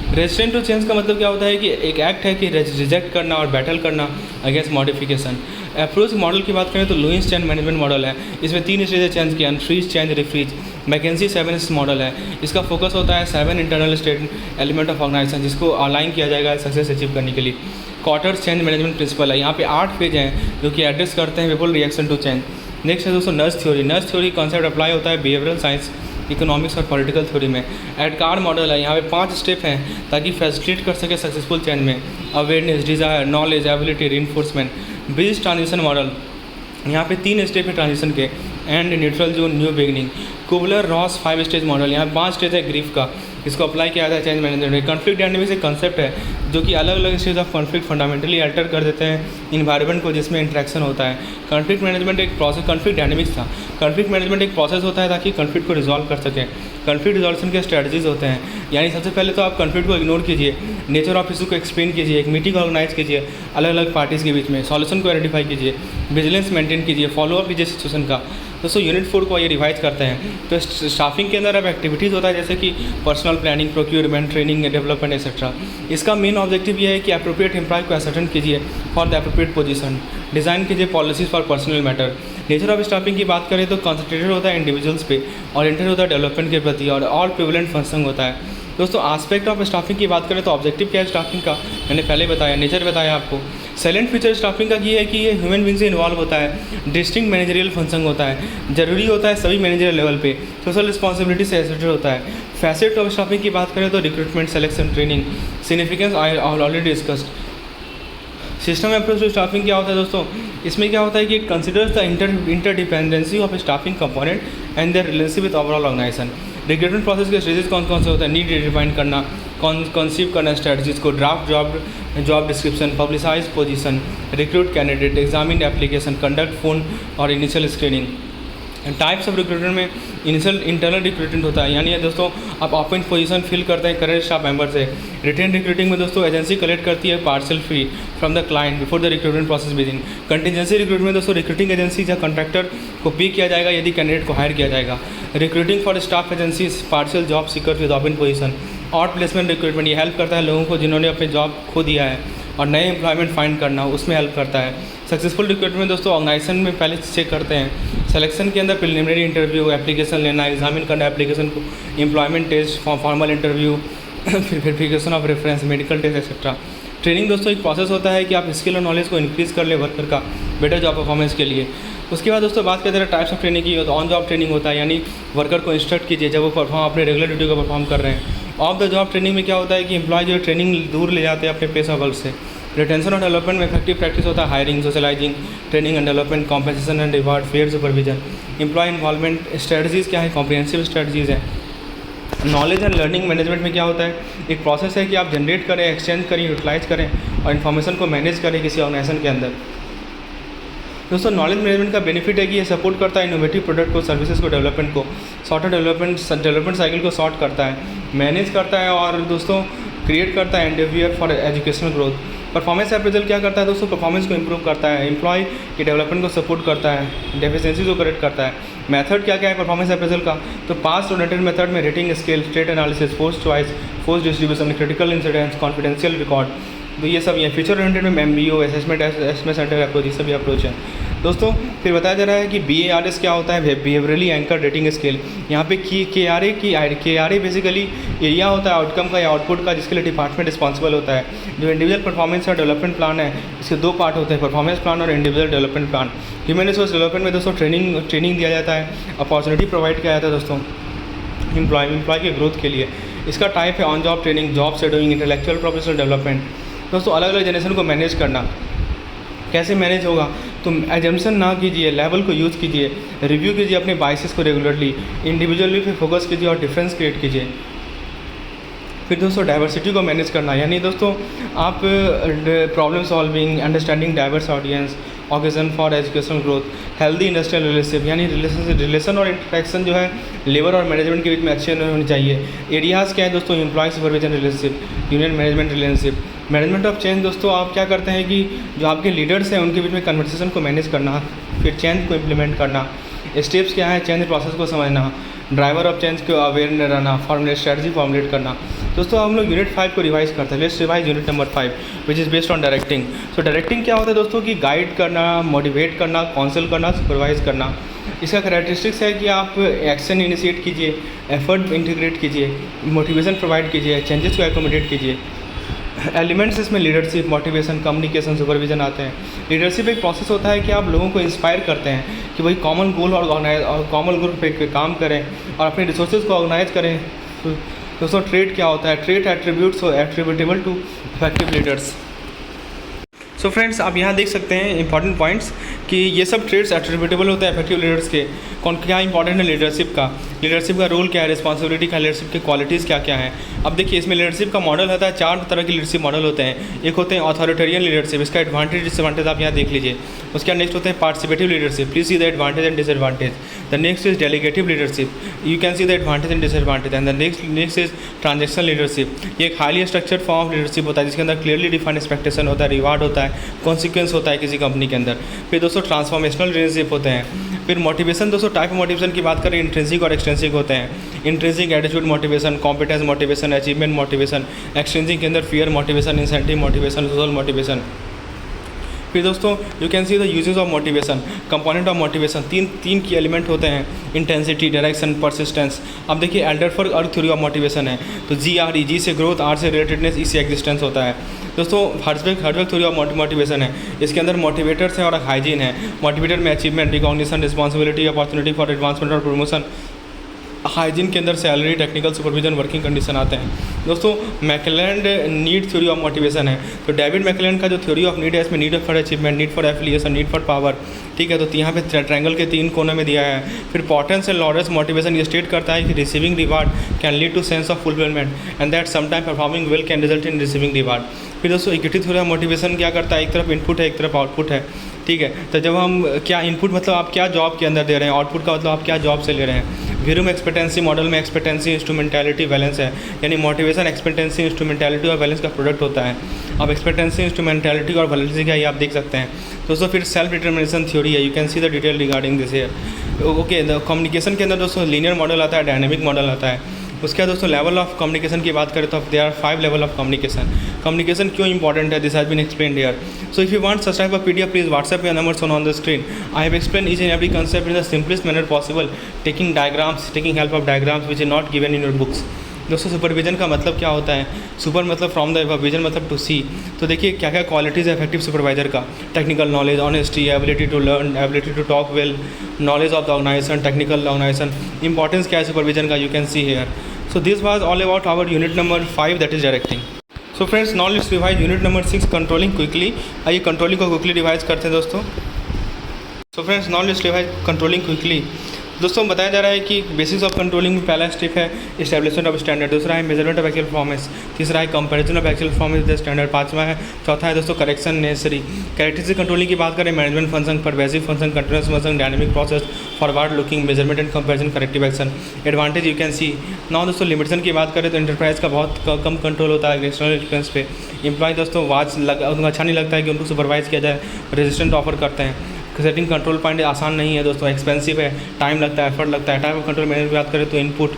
रेजिस्टेंट टू चेंज का मतलब क्या होता है कि एक एक्ट है कि रिजेक्ट करना और बैटल करना अगेंस्ट मॉडिफिकेशन। अप्रोच मॉडल की बात करें तो लुईस चेन मैनेजमेंट मॉडल है। इसमें 3 स्टेज है चेंज की, unfreeze, change, refreeze. McKinsey 7 model है। इसका फोकस होता है 7 internal state element of organisation जिसको अलाइन किया जाएगा सक्सेस अचीव करने के लिए। क्वार्टर्स चेंज मैनेजमेंट प्रिंसिपल है। यहाँ पे 8 फेज हैं जो कि एड्रेस करते हैं people reaction to change. Next है दोस्तों nurse theory. Nurse theory concept apply होता है बिहेवियरल साइंस, इकोनॉमिक्स और पॉलिटिकल थ्योरी में। एडकार मॉडल है। यहाँ पे 5 स्टेप हैं ताकि फैसिलिटेट कर सके सक्सेसफुल चेंज में। Awareness, desire, knowledge, ability, reinforcement. Bridge transition model, यहाँ पे 3 स्टेप है ट्रांजिशन के, and, neutral zone, new beginning. Kübler Ross 5 stage model, यहाँ 5 स्टेज है ग्रीफ का, इसको अप्लाई किया जाता है चेंज मैनेजमेंट में। कॉन्फ्लिक्ट डायनेमिक्स एक कंसेप्ट है जो कि अलग अलग stage of conflict fundamentally alter कर देते हैं इन्वायरमेंट को जिसमें इंटरेक्शन होता है। कॉन्फ्लिक्ट मैनेजमेंट एक प्रोसेस, कॉन्फ्लिक्ट डायनेमिक्स था। कॉन्फ्लिक्ट मैनेजमेंट एक प्रोसेस होता है ताकि कॉन्फ्लिक्ट को रिजॉल्व कर सकें। कॉन्फ्लिक्ट रिजॉल्यूशन के स्ट्रेटजीज होते हैं, यानी सबसे पहले तो आप कॉन्फ्लिक्ट को इग्नोर कीजिए, नेचर ऑफ इशू को एक्सप्लेन कीजिए, एक मीटिंग ऑर्गेनाइज कीजिए अलग अलग पार्टीज़ के बीच में, सॉल्यूशन को आइडेंटिफाई कीजिए, विजिलेंस मेंटेन कीजिए, फॉलोअप कीजिए सिचुएशन का। दोस्तों यूनिट 4 को ये रिवाइज करते हैं। तो स्टाफिंग के अंदर अब एक्टिविटीज़ होता है जैसे कि personal planning, procurement, training, development etcetera. इसका मेन ऑब्जेक्टिव ये है कि अप्रोप्रिएट एम्प्लॉय को असर्टेन कीजिए for the appropriate position, design कीजिए policies for personal matter. Nature of staffing की बात करें तो कॉन्सेंट्रेटेड होता है इंडिविजुअल्स पे, ओरिएंटेड होता है डेवलपमेंट के प्रति और ऑल प्रिवेलेंट फंक्शन होता है। दोस्तों एस्पेक्ट ऑफ स्टाफिंग की बात करें तो ऑब्जेक्टिव क्या है स्टाफिंग का, मैंने पहले बताया, नेचर बताया आपको। साइलेंट फीचर स्टाफिंग का ये है कि ये ह्यूमन बीइंग से इन्वॉल्व होता है, डिस्टिंक्ट मैनेजरियल फंक्शन होता है, जरूरी होता है सभी मैनेजरियल लेवल पे, सोशल रिस्पॉन्सिबिलिटी से एसोसिएटेड होता है। फैसेट ऑफ स्टाफिंग की बात करें तो recruitment, selection, training, significance already discussed. System approach to staffing क्या होता है दोस्तों, इसमें क्या होता है कि it considers the interdependency of staffing component and their relationship with overall organization. Recruitment process के स्टेजेस कौन कौन से होते हैं, नीड डिफाइन करना, कंसीव करना स्ट्रेटजीज को, draft job description, publicise position, recruit candidate, examine application, conduct phone और initial screening. Types of recruitment में इनिशियल इंटरनल रिक्रूटमेंट होता है, यानी दोस्तों आप ओपन पोजीशन फिल करते हैं करंट स्टाफ मेंबर से। रिटेन रिक्रूटिंग में दोस्तों एजेंसी कलेक्ट करती है parcel fee from the client before the recruitment process begin. Contingency recruitment दोस्तों रिक्रूटिंग एजेंसी या कॉन्ट्रैक्टर को पे किया जाएगा यदि कैंडिडेट को हायर किया जाएगा। Recruiting for staff agency partial job seeker with open position. और प्लेसमेंट रिक्रूटमेंट ये हेल्प करता है लोगों को जिन्होंने अपने जॉब खो दिया है और नए एम्प्लॉयमेंट फाइंड करना, उसमें हेल्प करता है। सक्सेसफुल रिक्रूटमेंट दोस्तों ऑर्गेनाइजेशन में पहले चेक करते हैं, सिलेक्शन के अंदर प्रिलिमिनरी इंटरव्यू, एप्लीकेशन लेना, एग्जामिन करना एप्लीकेशन को, एम्प्लॉयमेंट टेस्ट, फॉर्मल इंटरव्यू, फिर verification of reference, medical test etcetera. Training दोस्तों एक प्रोसेस होता है कि आप स्किल और नॉलेज को इंक्रीज़ कर ले वर्कर का बेटर जॉब परफॉर्मेंस के लिए। उसके बाद दोस्तों बात करते हैं टाइप्स ऑफ ट्रेनिंग की, तो ऑन जॉब ट्रेनिंग होता है, यानी वर्कर को इंस्ट्रक्ट कीजिए जब वो अपने रेगुलर ड्यूटी को परफॉर्म कर रहे हैं। ऑफ द जॉब ट्रेनिंग में क्या होता है कि एम्प्लॉय जो ट्रेनिंग दूर ले जाते हैं अपने पेशा वर्क से। रिटेंशन और डेवलपमेंट में इफेक्टिव प्रैक्टिस होता है hiring, socializing, training and development, compensation and reward, fair supervision. Employee involvement strategies क्या है, कॉम्प्रिहेंसिव स्ट्रेटजीज़ है। नॉलेज एंड लर्निंग मैनेजमेंट में क्या होता है, एक प्रोसेस है कि आप जनरेट करें, एक्सचेंज करें, यूटिलाइज करें और इन्फॉर्मेशन को मैनेज करें किसी ऑर्गेनाइजेशन के अंदर। दोस्तों नॉलेज मैनेजमेंट का बेनिफिट है कि ये सपोर्ट करता है इनोवेटिव प्रोडक्ट को, सर्विसेज को, डेवलपमेंट को, शॉर्टर डेवलपमेंट साइकिल को शॉर्ट करता है, मैनेज करता है और दोस्तों क्रिएट करता है endeavour for educational growth. Performance appraisal क्या करता है दोस्तों, परफॉर्मेंस को इंप्रूव करता है, एम्प्लॉय के डेवलपमेंट को सपोर्ट करता है, डेफिशिएंसी को करेक्ट करता है। मेथड क्या क्या है परफॉर्मेंस अप्रेजल का, तो पास्ट ओरिएंटेड मेथड में rating scale, state analysis, force choice, force distribution, critical incidents, confidential record, तो ये सब ये फीचर ओरिएंटेड में MBO, असेसमेंट सेंटर अप्रोच, ये सभी अप्रोच है दोस्तों। फिर बताया जा रहा है कि BARS क्या होता है, बिहेवियरली एंकर रेटिंग स्केल। यहाँ पे KRA बेसिकली एरिया होता है आउटकम का या आउटपुट का जिसके लिए डिपार्टमेंट रिस्पॉन्सिबल होता है। जो इंडिविजुअल परफॉर्मेंस और डेवलपमेंट प्लान है इसके 2 पार्ट होते हैं, परफॉर्मेंस प्लान और individual development plan. Human resource development में दोस्तों ट्रेनिंग दिया जाता है, अपॉर्चुनिटी प्रोवाइड किया जाता है दोस्तों एम्प्लॉय के ग्रोथ के लिए। इसका टाइप है on job training, job shadowing, intellectual professional development. दोस्तों अलग अलग जनरेशन को मैनेज करना, कैसे मैनेज होगा, तो एजम्पशन ना कीजिए, लेवल को यूज़ कीजिए, रिव्यू कीजिए अपने बाइसेस को रेगुलरली, इंडिविजुअली पे फोकस कीजिए और डिफरेंस क्रिएट कीजिए। फिर दोस्तों डाइवर्सिटी को मैनेज करना, यानी दोस्तों आप problem solving, understanding diverse audience, occasion for educational growth, healthy industrial relationship यानी रिलेशन और इंटरेक्शन जो है लेबर और मैनेजमेंट के बीच में अच्छे होनी चाहिए। एरियाज़ क्या है दोस्तों, employee supervision relationship, union management relationship, management of change. दोस्तों आप क्या करते हैं कि जो आपके लीडर्स हैं उनके बीच में कन्वर्सेशन को मैनेज करना, फिर चेंज को इम्प्लीमेंट करना। स्टेप्स क्या है, चेंज प्रोसेस को समझना, ड्राइवर ऑफ चेंज को अवेयर रहना, फॉर्मुलेट स्ट्रेटजी फॉर्मुलेट करना। दोस्तों हम लोग यूनिट 5 को रिवाइज करते हैं। Let's revise unit number 5 which is based on directing. So directing क्या होता है दोस्तों कि गाइड करना, मोटिवेट करना, काउंसिल करना, सुपरवाइज करना। इसका कैरेक्टरिस्टिक्स है कि आप एक्शन इनिशिएट कीजिए, एफर्ट इंटीग्रेट कीजिए, मोटिवेशन प्रोवाइड कीजिए, चेंजेस को एकोमोडेट कीजिए। एलिमेंट्स इसमें लीडरशिप, मोटिवेशन, कम्युनिकेशन, सुपरविजन आते हैं। लीडरशिप एक प्रोसेस होता है कि आप लोगों को इंस्पायर करते हैं कि वही कॉमन गोल और कॉमन गोल पे काम करें और अपने रिसोर्सेज को ऑर्गेनाइज करें। दोस्तों ट्रेड क्या होता है, trait attributes attributable to effective leaders. So friends आप यहाँ देख सकते हैं इंपॉर्टेंट पॉइंट्स कि ये सब ट्रेड्स एट्रीब्यूटेबल होते हैं इफेक्टिव लीडर्स के। कौन क्या इंपॉर्टेंट है लीडरशिप का रोल क्या है, रिस्पॉन्सिबिलिटी का, लीडरशिप के क्वालिटीज़ क्या क्या हैं। अब देखिए इसमें लीडरशिप का मॉडल होता है, 4 तरह के लीडरशिप मॉडल होते हैं। एक होते हैं अथॉरिटेरियन लीडरशिप, इसका एडवांटेज डिसएडवांटेज आप यहाँ देख लीजिए। उसके बाद नेक्स्ट होते हैं participative leadership, please see the advantage and disadvantage. The next is delegative leadership, you can see the advantage and disadvantage. And the next is transactional leadership, ये एक highly structured form of leadership होता है जिसके अंदर clearly defined expectation होता है, reward होता है, कॉन्सिक्वेंस होता है किसी कंपनी के अंदर। फिर दोस्तों ट्रांसफॉर्मेशनल लीडरशिप होते हैं। फिर मोटिवेशन, दोस्तों टाइप ऑफ मोटिवेशन की बात करें, इंट्रिंसिक और एक्सट्रिंसिक होते हैं। Intrinsic attitude motivation, competence motivation, achievement motivation. Extrinsic के अंदर fear motivation, incentive motivation, social motivation. फिर दोस्तों you can see the uses of motivation, component of motivation, तीन की एलिमेंट होते हैं, इंटेंसिटी, डायरेक्शन, परसिस्टेंस। अब देखिए एल्डरफर्ग अर्थ थ्योरी ऑफ मोटिवेशन है, तो जी से ग्रोथ, आर से रिलेटेडनेस, ई से एग्जिस्टेंस होता है। दोस्तों हर्जबर्ग थ्योरी ऑफ मोटिवेशन है, इसके अंदर मोटिवेटर्स हैं और हाइजीन है। मोटिवेटर में achievement, recognition, responsibility, opportunity for advancement और प्रमोशन। हाइजीन के अंदर salary, technical supervision, working condition आते हैं। दोस्तों मैकलेलैंड नीड थ्योरी ऑफ मोटिवेशन है, तो डेविड मैकलेलैंड का जो थ्योरी ऑफ नीड है इसमें need for achievement, need for affiliation, need for power, ठीक है। तो यहाँ पे ट्रायंगल के 3 कोनों में दिया है। फिर पॉटन्स एंड लॉरेंस मोटिवेशन ये स्टेट करता है कि receiving reward can lead to sense of fulfillment and that sometime performing well can result in receiving reward. फिर दोस्तों इक्विटी थ्योरी ऑफ मोटिवेशन क्या करता है, एक तरफ इनपुट है एक तरफ आउटपुट है, ठीक है। तो जब हम क्या इनपुट मतलब आप क्या जॉब के अंदर दे रहे हैं, आउटपुट का मतलब आप क्या जॉब से ले रहे हैं। व्यूरूम एक्सपेक्टेंसी मॉडल में एक्सपेक्टेंसी, इंस्ट्रूमेंटैलिटी, बैलेंस है, यानी मोटिवेशन एक्सपेक्टेंसी, इंस्ट्रूमेंटैलिटी और बैलेंस का प्रोडक्ट होता है। अब एक्सपेक्टेंसी, इंस्ट्रूमेंटैलिटी और बैलेंस क्या है ये आप देख सकते हैं। दोस्तों फिर सेल्फ डिटर्मिनेशन थ्योरी है, you can see the detail regarding this here. Okay the communication के अंदर दोस्तों लीनियर मॉडल आता है, डायनेमिक मॉडल आता है। उसके बाद दोस्तों लेवल ऑफ कम्युनिकेशन की बात करें तो there are 5 level of communication क्यों इंपॉर्टेंट है, this has been explained here. So if you want such type of PDF please WhatsApp your numbers on the screen. I have explain each and every concept in the simplest manner possible, taking diagrams, taking help of diagrams which is not given in your books. दोस्तों supervision का मतलब क्या होता है, super मतलब from the above, vision मतलब to see. तो देखिए क्या क्या क्वालिटीज़ है इफेक्टिव सुपरवाइजर का, technical knowledge, honesty, ability to learn, ability to talk well, knowledge of the organization, technical organization. Importance क्या है सुपरविजन का, you can see here. So this was all about our unit number 5 that is directing. So friends now let's revise unit number 6 controlling quickly. आइए controlling को quickly revise करते हैं दोस्तों। So friends now let's revise controlling quickly. दोस्तों बताया जा रहा है कि बेसिक्स ऑफ कंट्रोलिंग में पहला स्टेप है इस्टेब्लिशमेंट ऑफ स्टैंडर्ड, दूसरा है मेजरमेंट ऑफ एक्चुअल परफॉर्मेंस, तीसरा है comparison of actual performance the standard, पांचवा है चौथा है दोस्तों करेक्शन नेसेसरी। कैरेक्टरिस्टिक कंट्रोलिंग की बात करें, management function, pervasive function, continuous function, dynamic process, forward looking, measurement and comparison, corrective action. Advantage you can C. Now दोस्तों लिमिटेशन की बात करें तो इंटरप्राइज का बहुत कम कंट्रोल होता है एक्सटर्नल एक्सपेंस पे। एम्प्लॉय दोस्तों उनको अच्छा नहीं लगता है कि उनको सुपरवाइज किया जाए, रेजिस्टेंट ऑफर करते हैं। सेटिंग कंट्रोल पॉइंट आसान नहीं है दोस्तों, एक्सपेंसिव है, टाइम लगता है, एफर्ट लगता है। टाइप ऑफ कंट्रोल मैनेजमेंट की बात करें तो इनपुट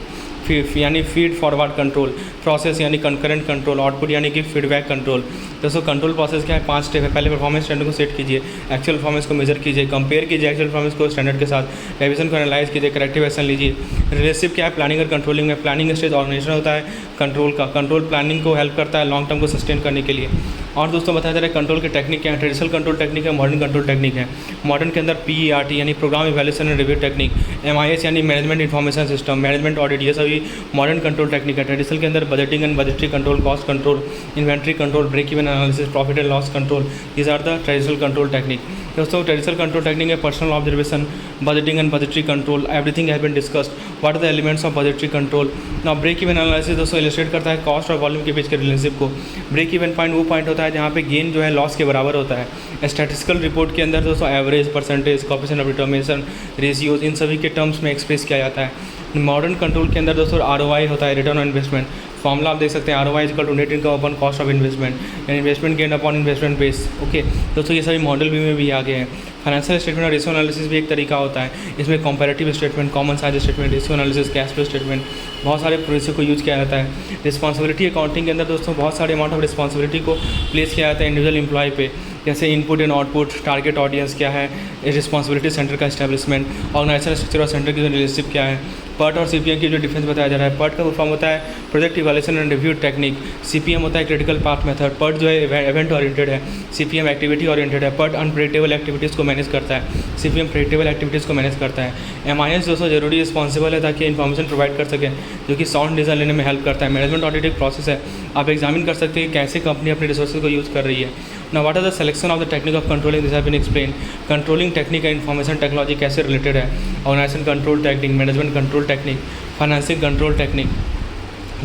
यानी फीड फॉरवर्ड कंट्रोल, प्रोसेस यानी कंकरेंट कंट्रोल, आउटपुट यानी कि फीडबैक कंट्रोल। दोस्तों कंट्रोल प्रोसेस क्या है, 5 स्टेप है। पहले परफॉर्मेंस स्टैंडर्ड को सेट कीजिए, एक्चुअल परफॉर्मेंस को मेजर कीजिए, कंपेयर कीजिए एक्चुअल परफॉर्मेंस को स्टैंडर्ड के साथ, रिवीजन को एनालाइज कीजिए, करेक्टिव एक्शन लीजिए। रिलेशनशिप क्या है, प्लानिंग और कंट्रोलिंग में। प्लानिंग स्टेज ऑर्गेनाइजेशन होता है कंट्रोल का, कंट्रोल प्लानिंग को हेल्प करता है लॉन्ग टर्म को सस्टेन करने के लिए। और दोस्तों बताया जा रहा है कंट्रोल के टेक्निक क्या है, ट्रेडिशनल कंट्रोल टेक्निक है, मॉडर्न कंट्रोल टेक्निक है। मॉडर्न के अंदर PERT यानी program evaluation and review technique, MIS यानी management information system, management audit, ये सभी मॉडर्न कंट्रोल टेक्निक है। ट्रेडिशनल के अंदर budgeting and budgetary control, cost control, inventory control, break even analysis, profit and loss control, these are the traditional control technique. दोस्तों territorial control technique है personal observation, budgeting and budgetary control, everything has been discussed, what are the elements of budgetary control. Now break even analysis दोस्तों illustrate करता है cost और volume के बीच के relationship को। Break even point वो point होता है जहाँ पे गेन जो है लॉस के बराबर होता है। स्टैटिस्टिकल रिपोर्ट के अंदर दोस्तों average, percentage, coefficient of determination, ratios, इन सभी के टर्म्स में एक्सप्रेस किया जाता है। मॉडर्न कंट्रोल के अंदर दोस्तों ROI होता है, रिटर्न ऑन इन्वेस्टमेंट। फॉर्मूला आप देख सकते हैं ROI equal to net income upon cost of investment and investment gain upon investment base. Okay दोस्तों ये सभी मॉडल भी में भी आ गए हैं। फाइनेंशियल स्टेटमेंट और रेशियो एनालिसिस भी एक तरीका होता है। इसमें comparative statement, common size statement, ratio analysis, cash flow statement, बहुत सारे प्रोसेस को यूज किया जाता है। रिस्पॉन्सिबिलिटी अकाउंटिंग के अंदर दोस्तों बहुत सारे अमाउंट ऑफ रिस्पॉन्सिबिलिटी को प्लेस किया जाता है इंडिविजुअल एम्प्लॉय पे, जैसे input and output, target audience क्या है, रिस्पॉन्सिबिलिटी सेंटर का एस्टैब्लिशमेंट, ऑर्गेनाइजेशन स्ट्रक्चर और सेंटर की जो रिलेशनशिप क्या है। PERT और CPM की जो डिफरेंस बताया जा रहा है। PERT का फॉर्म होता है project evaluation and review technique, CPM होता है क्रिटिकल पाथ मेथड। PERT जो है इवेंट ओरिएंटेड है, CPM एक्टिविटी ओरिएंटेड है। PERT अनप्रेडिक्टेबल एक्टिविटीज़ को मैनेज करता है, CPM प्रेडिक्टेबल एक्टिविटीज़ को मैनेज करता है। MIS दोस्तों जरूरी रिस्पॉन्सिबल है ताकि इन्फॉर्मेशन प्रोवाइड कर सकें, जो कि साउंड डिसीजन लेने में हेल्प करता है। मैनेजमेंट ऑडिट एक प्रोसेस है, आप एग्जामिन कर सकते हैं कि कैसे कंपनी अपने रिसोर्सेज को यूज़ कर रही है। Now what are the selection of the technique of controlling? This has been explained. Controlling technique and information technology कैसे related है? Organization control technique, management control technique, financing control technique,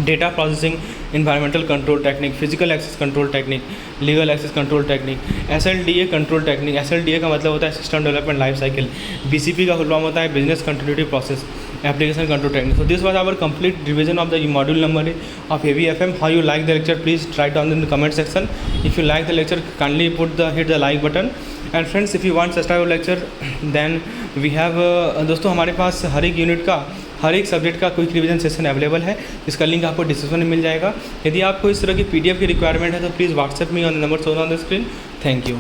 data processing, environmental control technique, physical access control technique, legal access control technique, SLDA control technique। SLDA का मतलब होता है system development life cycle. BCP का full form होता है business continuity process, application control technique। So this was our complete revision of the module number of AVFM. How you like the lecture, please write down in the comment section. If you like the lecture, kindly hit the like button. And friends, if you want such type of lecture, then we have दोस्तों हमारे पास हर एक unit का, हर एक subject का quick revision session available है, इसका link आपको description में मिल जाएगा। यदि आपको इस तरह की PDF की रिक्वायरमेंट है तो please WhatsApp me on the number shown on the screen. Thank you.